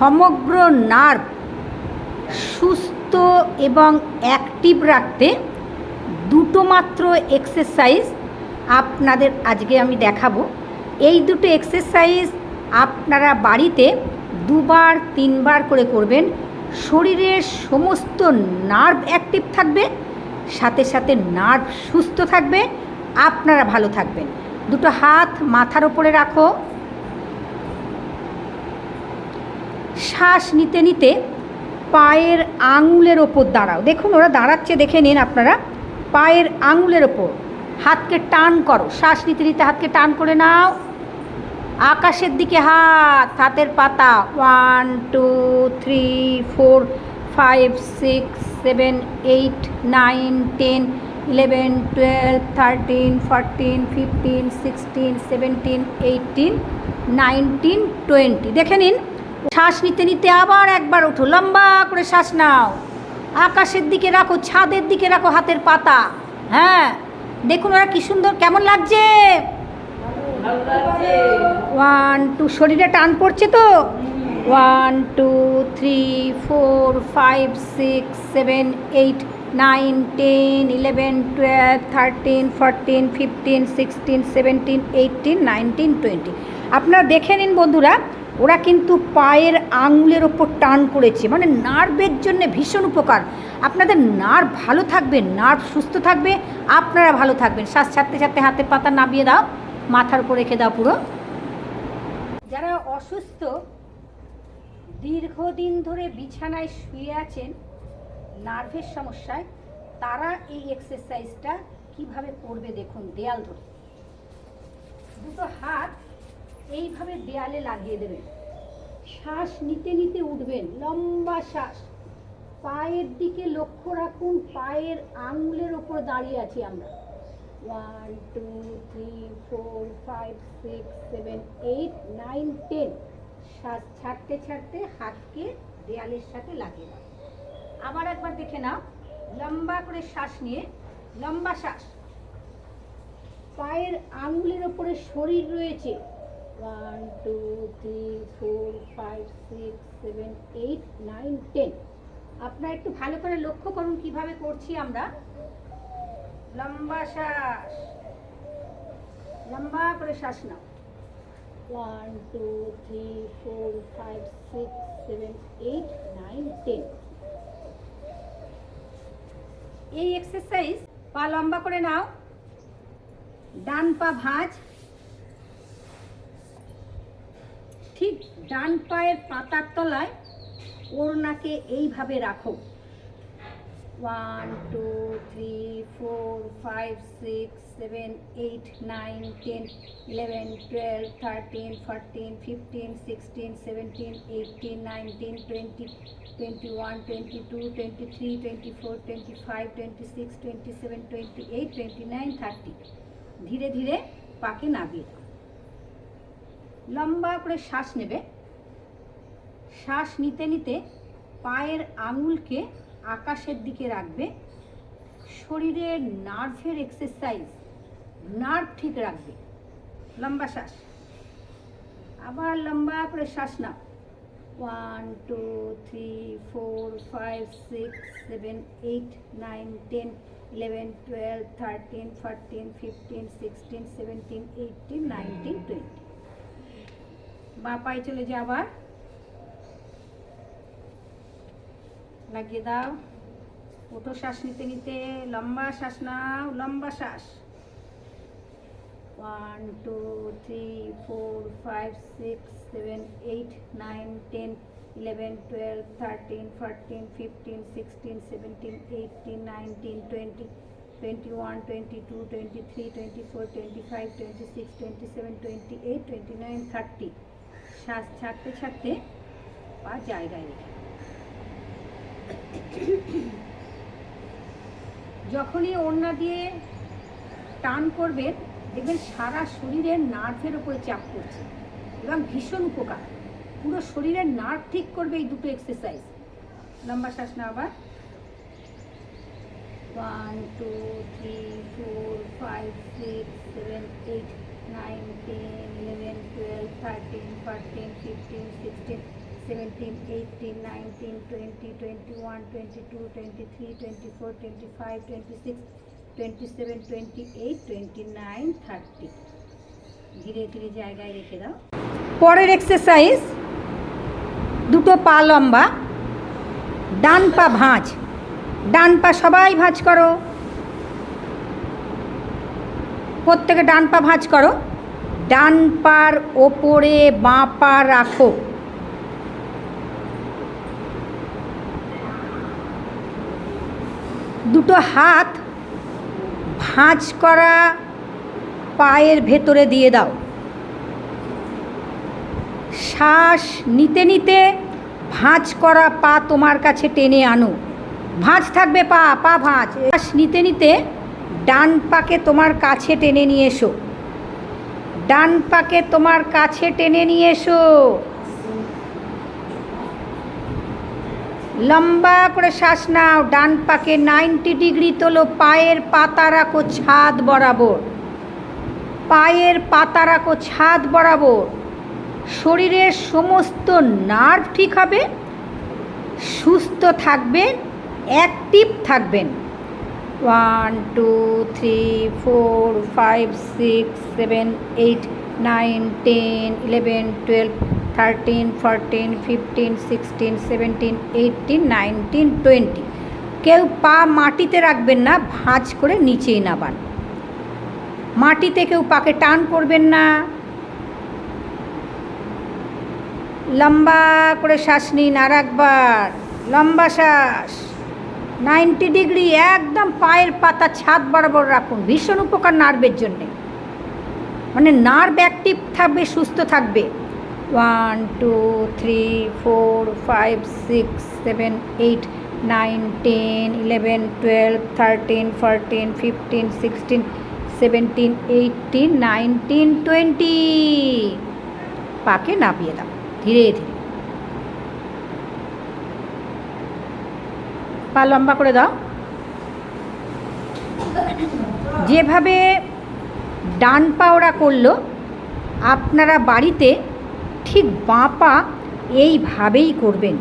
সমগ্র নার্ভ সুস্থ এবং অ্যাক্টিভ রাখতে দুটো মাত্র এক্সারসাইজ আপনাদের আজকে আমি দেখাবো। এই দুটো এক্সারসাইজ আপনারা বাড়িতে 2বার 3বার করে করবেন। শরীরের সমস্ত নার্ভ অ্যাক্টিভ থাকবে, সাথে সাথে নার্ভ সুস্থ থাকবে, আপনারা ভালো থাকবেন। দুটো হাত মাথার ওপরে রাখো। শ্বাস নিতে নিতে পায়ের আঙুলের ওপর দাঁড়াও। দেখুন ওরা দাঁড়াচ্ছে, দেখে নিন আপনারা। পায়ের আঙুলের ওপর হাতকে টান করো। শ্বাস নিতে নিতে হাতকে টান করে নাও। আকাশের দিকে হাত, হাতের পাতা 1 2 3 4 5 6 7 8 9 10 11 12 13 14 15 16 17 18 19 20। দেখে নিন। শ্বাস নিতে নিতে আবার একবার ওঠো, লম্বা করে শ্বাস নাও। আকাশের দিকে রাখো, ছাদের দিকে রাখো হাতের পাতা। হ্যাঁ, দেখুন ওরা কি সুন্দর, কেমন লাগছে? 1 2, শরীরে টান পড়ছে তো। 1 2 3 4 5 6 7 8 9 10 11 12 13 14 15 16 17 18 19 20। আপনারা দেখে নিন বন্ধুরা, ওরা কিন্তু পায়ের আঙুলের ওপর টান করেছে, মানে নার্ভের জন্য ভীষণ উপকার। আপনাদের নার্ভ ভালো থাকবে, নার্ভ সুস্থ থাকবে, আপনারা ভালো থাকবেন। শ্বাস ছাড়তে ছাড়তে হাতের পাতা নামিয়ে দাও, মাথার উপর রেখে দাও পুরো। যারা অসুস্থ, দীর্ঘদিন ধরে বিছানায় শুয়ে আছেন নার্ভের সমস্যায়, তারা এই এক্সারসাইজটা কিভাবে করবে দেখুন। দেয়াল ধরে দুটো হাত এইভাবে দেয়ালে লাগিয়ে দেবেন। শ্বাস নিতে নিতে উঠবেন, লম্বা শ্বাস। পায়ের দিকে লক্ষ্য রাখুন, পায়ের আঙুলের ওপর দাঁড়িয়ে আছি আমরা। 1 2 3 4 5 6 7 8 9 10। শ্বাস ছাড়তে ছাড়তে হাতকে দেয়ালের সাথে লাগিয়ে দাও। আবার একবার দেখে নাও, লম্বা করে শ্বাস নিয়ে, লম্বা শ্বাস। পায়ের আঙুলের ওপরে শরীর রয়েছে। 1 2 3 4 5 6 7 8 9 10। আপনারা একটু ভালো করে লক্ষ্য করুন কিভাবে করছি আমরা। লম্বা শ্বাস, লম্বা করে শ্বাস নাও। 1 2 3 4 5 6 7 8 9 10। এই এক্সারসাইজ পা লম্বা করে নাও, ডান পা ভাঁজ, ঠিক ডান পায়ের পাতার তলায় ওড়নাকে এইভাবে রাখো। 1 2 3 4 5 6 7 8 9 10 11 12 13 14 15 16 17 18 19 20 21 22 23 24 25 26 27 28 29 30। ধীরে ধীরে পাকে নামিয়ে দাও। লম্বা করে শ্বাস নেবে। শ্বাস নিতে নিতে পায়ের আঙুলকে আকাশের দিকে রাখবে। শরীরের নার্ভের এক্সারসাইজ, নার্ভ ঠিক রাখবে। লম্বা শ্বাস, আবার লম্বা করে শ্বাস নাও। 1 2 3 4 5 6 7 8 9 10 11 12 13 14 15 16 17 18 19 20। বা পায়ে চলে যাও, আবার লাগিয়ে দাও। ওঠো, শ্বাস নিতে নিতে লম্বা শ্বাস নাও, লম্বা শ্বাস। 1 2 3 4 5 6 7 8 9 10 11 12 13 14 15 16 17 18 19 20 21 22 23 24 25 26 27 28 29 30। শ্বাস ছাড়তে ছাড়তে পা জায়গায় রেখে। যখনই ওড়না দিয়ে টান করবেন, দেখবেন সারা শরীরের নার্ভের উপরে চাপ পড়ছে এবং ভীষণ উপকার। পুরো শরীরের নার্ভ ঠিক করবে এই দুটো এক্সারসাইজ। লম্বা শ্বাস না, আবার 1 2 3 4 5 6 7 8 9 10 11 12 13 14 15 16 17, 18, 19, 20, 21, 22, 23, 24, 25, 26, 27, 28, 29, 30। ধীরে ধীরে জায়গায় রেখে দাও। পরের এক্সারসাইজ, দুটো পা লম্বা, ডান পা ভাঁজ। ডান পা সবাই ভাঁজ করো, প্রত্যেকে ডান পা ভাঁজ করো। ডান পার ওপরে বাঁ পা রাখো। দুটো হাত ভাঁজ করা পায়ের ভেতরে দিয়ে দাও। শ্বাস নিতে নিতে ভাঁজ করা পা তোমার কাছে টেনে আনো। ভাঁজ থাকবে পা, পা ভাঁজ। শ্বাস নিতে নিতে ডান পাকে তোমার কাছে টেনে নিয়ে এসো। ডান পাকে তোমার কাছে টেনে নিয়ে এসো। লম্বা করে শ্বাস নাও। ডান পাকে 90 ডিগ্রি তোলো। পায়ের পাতা রাখো ছাদ বরাবর। পায়ের পাতা রাখো ছাদ বরাবর। শরীরের সমস্ত নার্ভ ঠিক হবে, সুস্থ থাকবেন, অ্যাক্টিভ থাকবেন। 1, 2, 3, 4, 5, 6, 7, 8, 9, 10, 11, 12, 13, 14, 15, 16, 17, 18, 19, 20। কেউ পা মাটিতে রাখবেন না, ভাঁজ করে নিচেই নামান। মাটিতে কেউ পাকে টান করবেন না। লম্বা করে শ্বাস নিন, আর একবার লম্বা শ্বাস। 90 ডিগ্রি একদম পায়ের পাতা ছাদ বরাবর রাখুন। ভীষণ উপকার নার্ভের জন্যে, মানে নার্ভ অ্যাক্টিভ থাকবে, সুস্থ থাকবে। 1, 2, 3, 4, 5, 6, 7, 8, 9, 10, 11, 12, 13, 14, 15, 16, 17, 18, 19, 20। পাকে নামিয়ে দাও ধীরে ধীরে। পা লম্বা করে দাও। যেভাবে ডান পা ওরা করলো, আপনারা বাড়িতে ঠিক বাঁ পা এইভাবেই করবেন।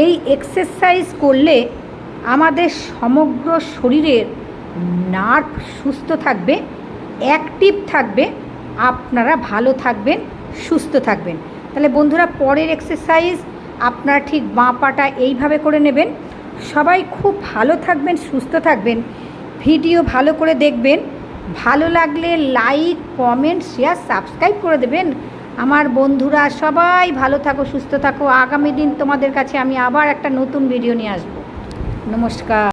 এই এক্সারসাইজ করলে আমাদের সমগ্র শরীরের নার্ভ সুস্থ থাকবে, অ্যাক্টিভ থাকবে, আপনারা ভালো থাকবেন, সুস্থ থাকবেন। তাহলে বন্ধুরা, পরের এক্সারসাইজ আপনারা ঠিক বাঁ পাটা এইভাবে করে নেবেন। সবাই খুব ভালো থাকবেন, সুস্থ থাকবেন। ভিডিও ভালো করে দেখবেন। ভালো লাগলে লাইক, কমেন্ট, শেয়ার, সাবস্ক্রাইব করে দেবেন। আমার বন্ধুরা সবাই ভালো থাকো, সুস্থ থাকো। আগামী দিন তোমাদের কাছে আমি আবার একটা নতুন ভিডিও নিয়ে আসবো। নমস্কার।